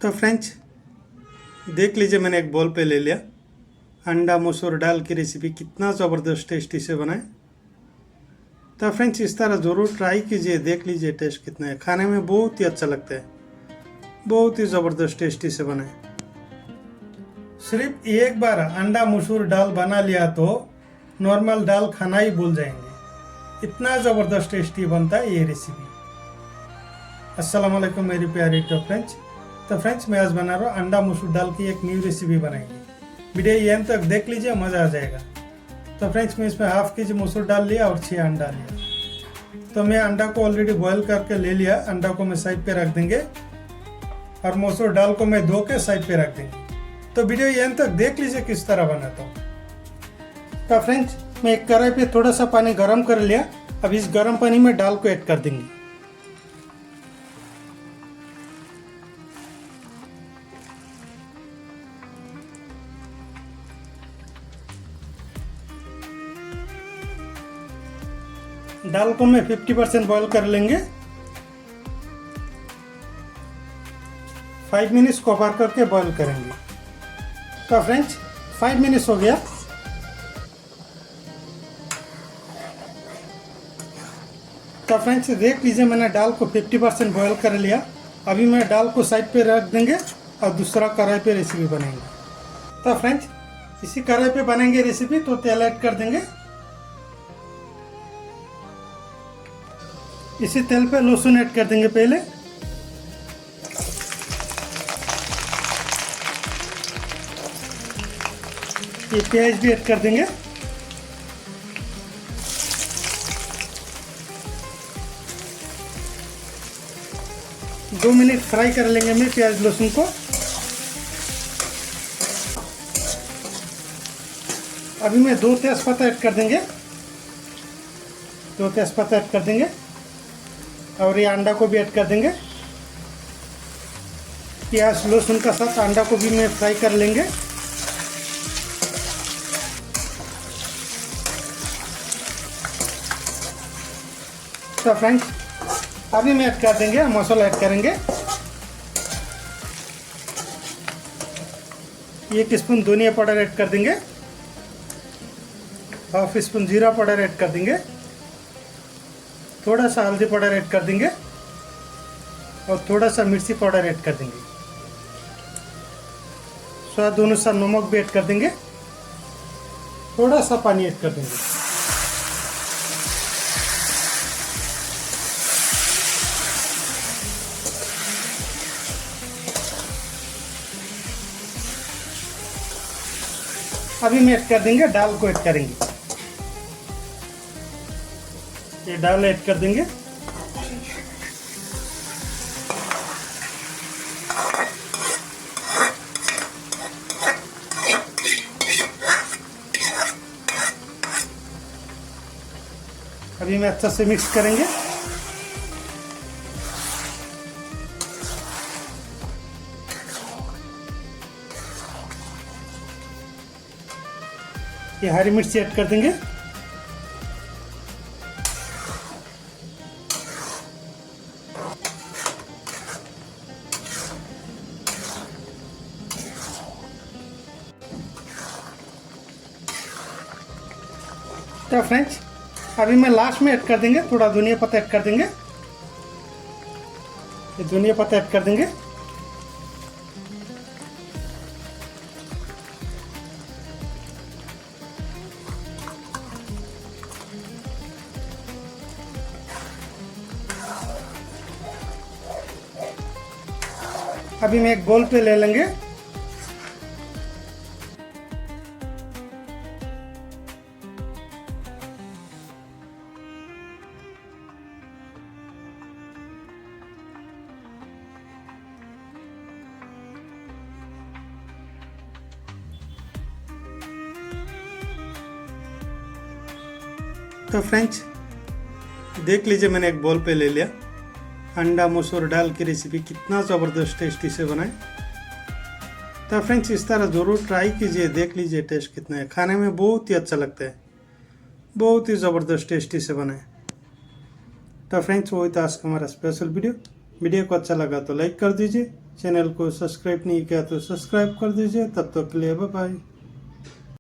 तो फ्रेंड्स देख लीजिए, मैंने एक बोल पे ले लिया अंडा मसूर दाल की रेसिपी कितना ज़बरदस्त टेस्टी से बनाए। तो फ्रेंड्स इस तरह ज़रूर ट्राई कीजिए, देख लीजिए टेस्ट कितना है। खाने में बहुत ही अच्छा लगता है, बहुत ही ज़बरदस्त टेस्टी से बनाए। सिर्फ एक बार अंडा मसूर दाल बना लिया तो नॉर्मल दाल खाना ही भूल जाएंगे, इतना ज़बरदस्त टेस्टी बनता है ये रेसिपी। अस्सलाम वालेकुम मेरी प्यारी फ्रेंड्स। तो फ्रेंड्स मैं आज बना रहा हूँ अंडा मसूर दाल की एक न्यू रेसिपी बनाएंगे। वीडियो एंड तक देख लीजिए, मज़ा आ जाएगा। तो फ्रेंड्स मैं इसमें हाफ के जी मसूर दाल लिया और 6 अंडा लिया। तो मैं अंडा को ऑलरेडी बॉईल करके ले लिया। अंडा को मैं साइड पे रख देंगे और मसूर दाल को मैं धो के साइड पे रख देंगे। तो वीडियो एंड तक देख लीजिए किस तरह बनाता हूँ। तो फ्रेंड्स मैं एक कढ़ाई पे थोड़ा सा पानी गर्म कर लिया। अब इस गर्म पानी में दाल को ऐड कर देंगे। दाल को मैं 50% बॉईल कर लेंगे। 5 मिनट्स कवर करके बॉईल करेंगे। तो फ्रेंड्स 5 मिनट्स हो गया। तो फ्रेंड्स देख लीजिए, मैंने दाल को 50% बॉईल कर लिया। अभी मैं दाल को साइड पे रख देंगे और दूसरा कढ़ाई पे रेसिपी बनाएंगे। तो फ्रेंड्स इसी कढ़ाई पे बनाएंगे रेसिपी। तो तेल ऐड कर देंगे। इसी तेल पे लहसुन ऐड कर देंगे पहले। ये प्याज भी ऐड कर देंगे। दो मिनट फ्राई कर लेंगे मैं प्याज लहसुन को। अभी मैं 2 तेजपत्ता ऐड कर देंगे। 2 तेजपत्ता ऐड कर देंगे और ये अंडा को भी ऐड कर देंगे। प्याज लहसुन का साथ अंडा को भी मैं फ्राई कर लेंगे। तो फ्रेंड्स अभी मैं ऐड कर देंगे मसाला ऐड करेंगे। 1 स्पून धनिया पाउडर ऐड कर देंगे। हाफ स्पून जीरा पाउडर ऐड कर देंगे। थोड़ा सा हल्दी पाउडर ऐड कर देंगे और थोड़ा सा मिर्ची पाउडर ऐड कर देंगे। स्वाद अनुसार नमक भी ऐड कर देंगे। थोड़ा सा पानी ऐड कर देंगे। अभी मैं ऐड कर देंगे दाल को ऐड करेंगे। ये दाल ऐड कर देंगे। अभी मैं अच्छा से मिक्स करेंगे। ये हरी मिर्ची ऐड कर देंगे। तो फ्रेंड्स अभी मैं लास्ट में ऐड कर देंगे थोड़ा धनिया पत्ता ऐड कर देंगे। ये धनिया पत्ता ऐड कर देंगे। अभी मैं एक बोल पे ले लेंगे। तो फ्रेंड्स देख लीजिए, मैंने एक बोल पे ले लिया अंडा मसूर दाल की रेसिपी कितना ज़बरदस्त टेस्टी से बनाए। तो फ्रेंड्स इस तरह ज़रूर ट्राई कीजिए, देख लीजिए टेस्ट कितना है। खाने में बहुत ही अच्छा लगता है, बहुत ही ज़बरदस्त टेस्टी से बनाए। तो फ्रेंड्स वही था आज का हमारा स्पेशल वीडियो। वीडियो को अच्छा लगा तो लाइक कर दीजिए। चैनल को सब्सक्राइब नहीं किया तो सब्सक्राइब कर दीजिए। तब तक के लिए बाय बाय।